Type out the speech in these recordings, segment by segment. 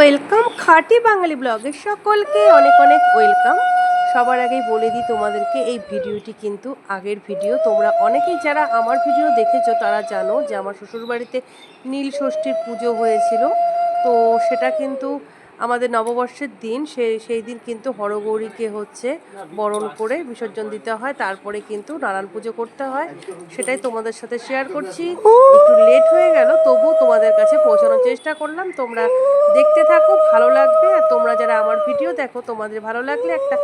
Welcome খাঁটি বাঙালি ব্লগে সকলকে অনেক অনেক ওয়েলকাম। সবার আগেই বলে দিই তোমাদেরকে, এই ভিডিওটি কিন্তু আগের ভিডিও। তোমরা অনেকেই যারা আমার ভিডিও দেখেছো তারা জানো যে আমার শ্বশুরবাড়িতে নীল ষষ্ঠীর পুজো হয়েছিল। তো সেটা কিন্তু আমাদের নববর্ষের দিন, সেই দিন কিন্তু হরগৌরীকে হচ্ছে বরণ করে বিসর্জন দিতে হয়, তারপরে কিন্তু নারায়ণ পুজো করতে হয়। সেটাই তোমাদের সাথে শেয়ার করছি। একটু লেট হয়ে গেল, তবু তোমাদের কাছে পৌঁছানোর চেষ্টা করলাম। তোমরা দেখতে থাকো, ভালো লাগবে। আর তোমরা যারা আমার ভিডিও দেখো, তোমাদের ভালো লাগলে একটা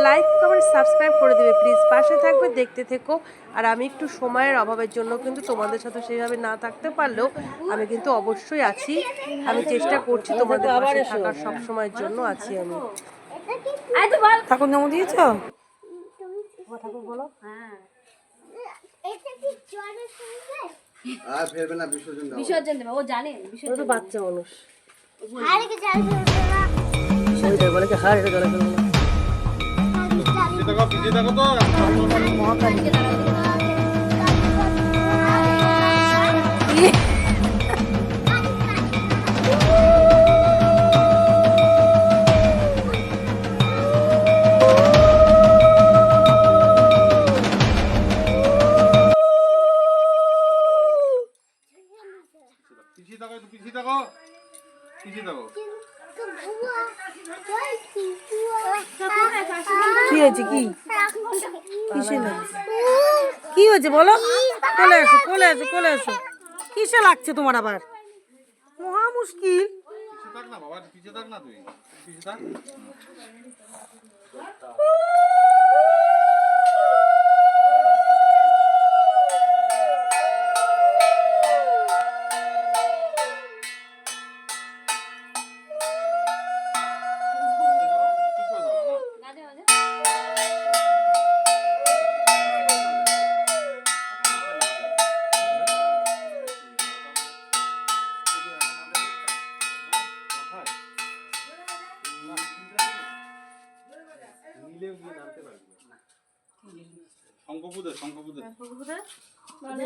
লাইক কমেন্ট সাবস্ক্রাইব করে দেবে প্লিজ, পাশে থাকবে, দেখতে থেকো। আর আমি একটু সময়ের অভাবের জন্য কিন্তু তোমাদের সাথে সেইভাবে না থাকতে পারলেও আমি কিন্তু অবশ্যই আছি। আমি চেষ্টা করছি তোমাদের পাশে থাকার, সব সময়ের জন্য আছি আমি। ঠাকুর নাম দিয়েছ? ঠাকুর বলো। আর ফেরবে না, বিসর্জন দাও। বিসর্জন দেবে, ও জানে ও তো বাচ্চা মানুষ। পিছিয়ে থাকো তো। পিছিয়ে থাকো। কি হয়েছে? কি হয়েছে বলো? কোলে এসো। কিসে লাগছে তোমার আবার? মহা মুশকিল। পিছিয়ে থাক না বাবা, পিছিয়ে থাক না, তুই পিছিয়ে থাক।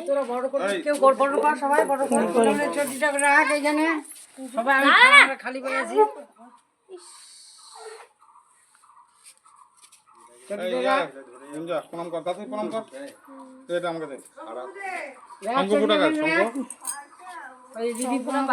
তোরা বড় করে, কেউ বড় কর, সবাই বড় করে চটিটা করে রাখ এখানে। সবাই আমি খালি করে আছি। প্রণাম কর, দাদা প্রণাম কর। এটা আমাকে দে। শঙ্খ ফুটা গাছ, শঙ্খ। ওই দিদি প্রণাম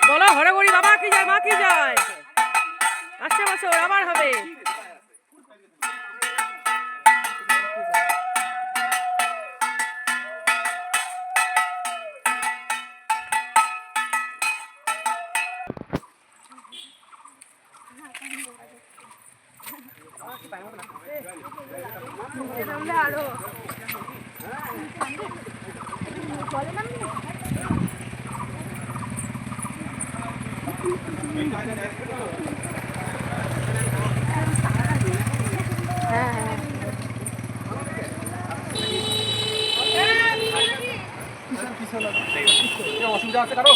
বলো হরগৌরী বাবা কি যায়, মা কি যায়। আসছে বছর আবার হবে। অসুবিধা আছে কারো?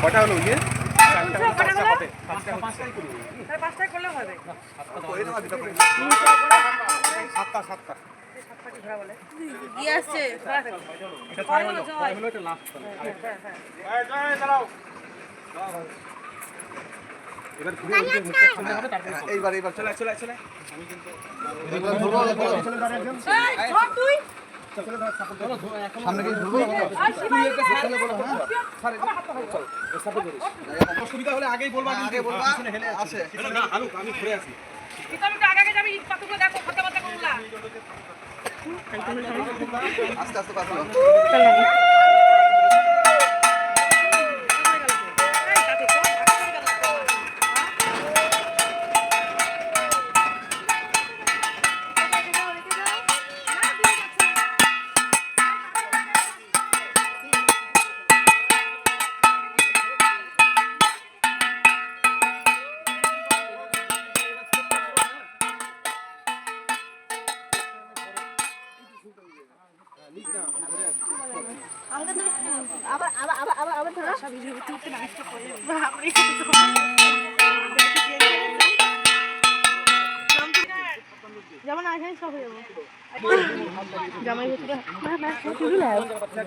কটা হলো? পাঁচটায় করলেও হবে। সাতটা। কি আসছে? এইবার চলে। সামনে গিয়ে ধরবো অসুবিধা হলে আগেই বলবা, আগে বলবা হেলে আসে না হালুক, আমি ঘুরে আসি। আস্তে আস্তে কথা বলো।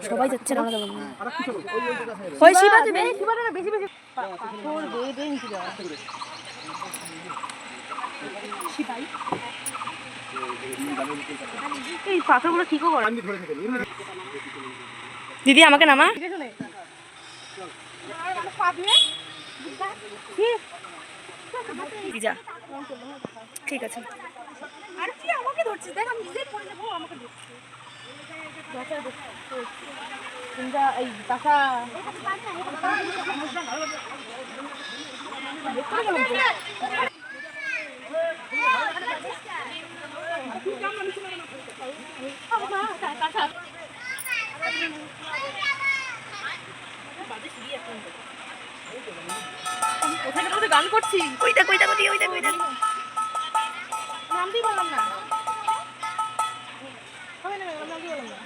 সবাই যাচ্ছে না এই পাথরগুলো ঠিকও করে দিদি আমাকে নামা যা ঠিক আছে আর কি আমাকে ধরছিস দেখ আমি নিজেই পড়ে যাবো আমাকে এই টাকা গান করছি ওইটা কইটা কই ওইটা কইটা নাম দিয়ে বললাম না হবে না নাম দিয়ে বললাম না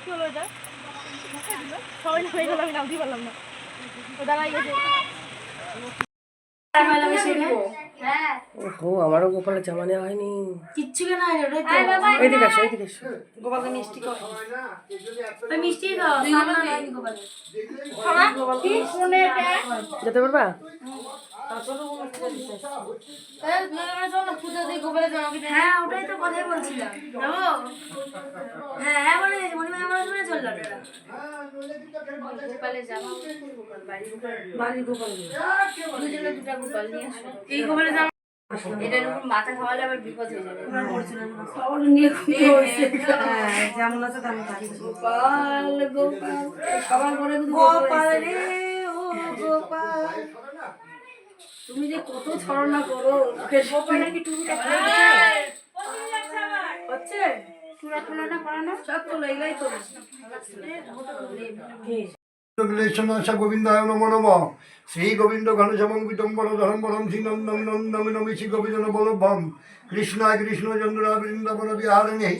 কি হলো এটা সবাই হয়ে গেল আমি নাম দিয়ে বললাম না ও দাঁড়াই গেছে ওহো, আমারও গোপালের জামা নেওয়া হয়নি। কিচ্ছু কেন হয় এইদিকে আসো, এইদিকে আসো। গোপালকে মিষ্টি খাও, মিষ্টি খাও যেতে পারবা? হ্যাঁ ওটাই তো কথাই বলছিলাম যাবো হ্যাঁ হ্যাঁ বলে গেছে মনে আমার শুনে চললো গোপালের জামা বাড়ির গোপাল দুজনে দুটা গোপাল নিয়ে আসো এই গোপালের জামা এটার উপর মাথা খাওয়ালে আবার বিপদ হয়ে যাবে যেমন আছে তেমন গোপাল গোপাল সবার ঘরে গোপাল রে ও গোপাল তুমি যে কত ছড়না করো গোপাল নাকি টুকুটা হচ্ছে চূড়া খোলাটা করানো সব তো লাইলাই তো লেশনাশা গোবিন্দায় নমো নমঃ শ্রী গোবিন্দ ঘনশ্যামং বরধরম বরম শ্রী নন্দম নন্দম নমি শ্রী গোবিন্দ বলভম কৃষ্ণায় কৃষ্ণ চন্দ্রা বৃন্দাবন বিহারিণী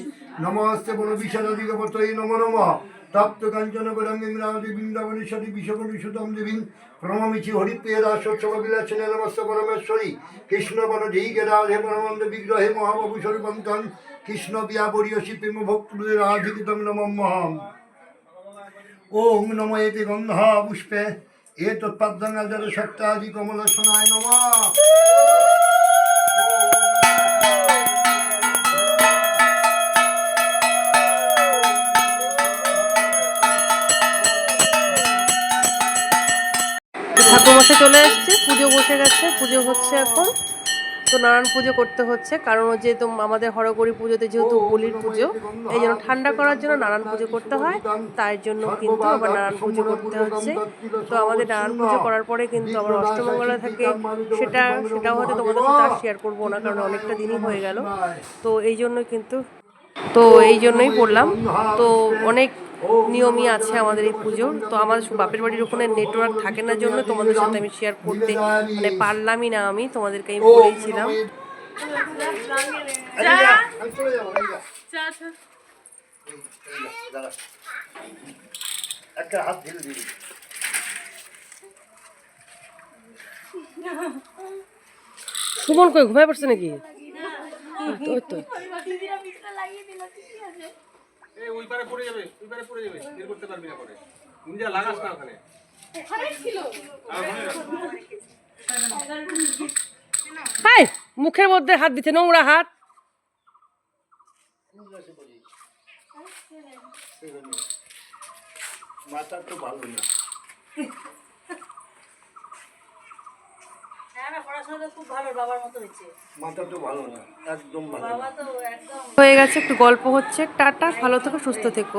নমস্তে বল বিষাদিগপতৈ নমো নমঃ তপ্ত কাঞ্চন গৌরাঙ্গী বৃন্দাবনেশ্বরী বিশ্বকনুসুতম দেবীং প্রণমিছি হরিপ্রিয় দাসোৎসব বিলাসিনী নমস্তে পরমেশ্বরী কৃষ্ণ বনধী রাধে পরমানন্দ বিগ্রহে মহাবাবু স্বরূপন্তন কৃষ্ণ বিয়া বরিয়সী প্রেম ভক্তি রাধিকিতং নমঃ ওং নমো এতে গন্ধা পুষ্পে এ তৎপদ্মঙ্গল সত্যাদি কমল সোনায় নমঃ ঠাকুরমশাই চলে এসছে, পুজো বসে গেছে, পুজো হচ্ছে এখন। তো নারায়ণ পুজো করতে হচ্ছে, কারণ যেহেতু আমাদের হরগৌরী পুজোতে যেহেতু বলির পুজো, এই জন্য ঠান্ডা করার জন্য নারায়ণ পুজো করতে হয়, তাই জন্য কিন্তু আবার নারায়ণ পুজো করতে হচ্ছে। তো আমাদের নারায়ণ পুজো করার পরে কিন্তু আবার অষ্টমঙ্গলা থাকে, সেটাও হয়তো তোমাদের সাথে আর শেয়ার করবো না, কারণ অনেকটা দিনই হয়ে গেল। তো এই জন্যই বললাম। তো অনেক নিয়মই আছে আমাদের এই পুজোর। তো আমার বাপের বাড়ির ওখানে নেটওয়ার্ক থাকে না জন্য তোমাদের সাথে আমি শেয়ার করতে পারলামই না, আমি তোমাদেরকে আমি বলেছিলাম। একটা হাত ঢেলে দিবি সুমন কই ঘুমায় পড়ছে নাকি? ওই পারে পড়ে যাবে, বের করতে পারবি না পরে। নিজে লাগাস না ওখানে। হাই, মুখের মধ্যে হাত দিতে, নোংরা হাত। মাথা তো ভালো না। হ্যাঁ না, পড়াশোনাটা খুব ভালো, বাবার মতো হয়েছে। মাথা তো ভালো না, একদম ভালো না। বাবা তো একদম হয়ে গেছে, একটু গল্প হচ্ছে। টাটা, ভালো থেকো, সুস্থ থেকো।